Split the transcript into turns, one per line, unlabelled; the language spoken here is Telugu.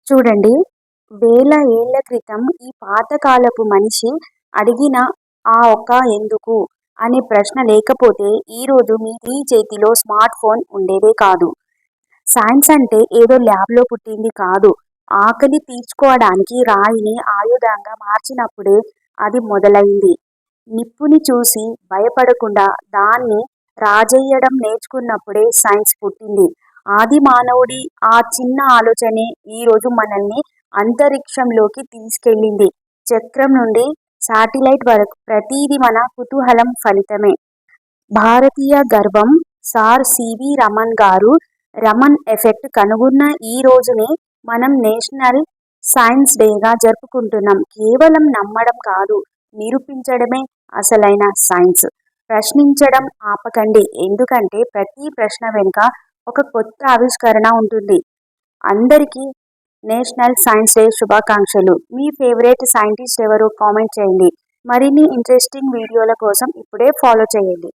చూడండి, వేల ఏళ్ల క్రితం ఈ పాతకాలపు మనిషి అడిగిన ఆ ఒక్క ఎందుకు అనే ప్రశ్న లేకపోతే ఈరోజు మీ చేతిలో స్మార్ట్ ఫోన్ ఉండేదే కాదు. సైన్స్ అంటే ఏదో ల్యాబ్లో పుట్టింది కాదు. ఆకలి తీర్చుకోవడానికి రాయిని ఆయుధంగా మార్చినప్పుడే అది మొదలైంది. నిప్పుని చూసి భయపడకుండా దాన్ని రాజేయడం నేర్చుకున్నప్పుడే సైన్స్ పుట్టింది. ఆది మానవుడి ఆ చిన్న ఆలోచనే ఈరోజు మనల్ని అంతరిక్షంలోకి తీసుకెళ్ళింది. చక్రం నుండి శాటిలైట్ వరకు ప్రతిదీ మన కుతూహలం ఫలితమే. భారతీయ గర్వం సార్ సివి రమణ్ గారు రమణ్ ఎఫెక్ట్ కనుగొన్న ఈ రోజునే మనం నేషనల్ సైన్స్ డేగా జరుపుకుంటున్నాం. కేవలం నమ్మడం కాదు, నిరూపించడమే అసలైన సైన్స్. ప్రశ్నించడం ఆపకండి, ఎందుకంటే ప్రతి ప్రశ్న వెనుక ఒక కొత్త ఆవిష్కరణ ఉంటుంది. అందరికీ నేషనల్ సైన్స్ డే శుభాకాంక్షలు. మీ ఫేవరెట్ సైంటిస్ట్ ఎవరు? కామెంట్ చేయండి. మరిన్ని ఇంట్రెస్టింగ్ వీడియోల కోసం ఇప్పుడే ఫాలో చేయండి.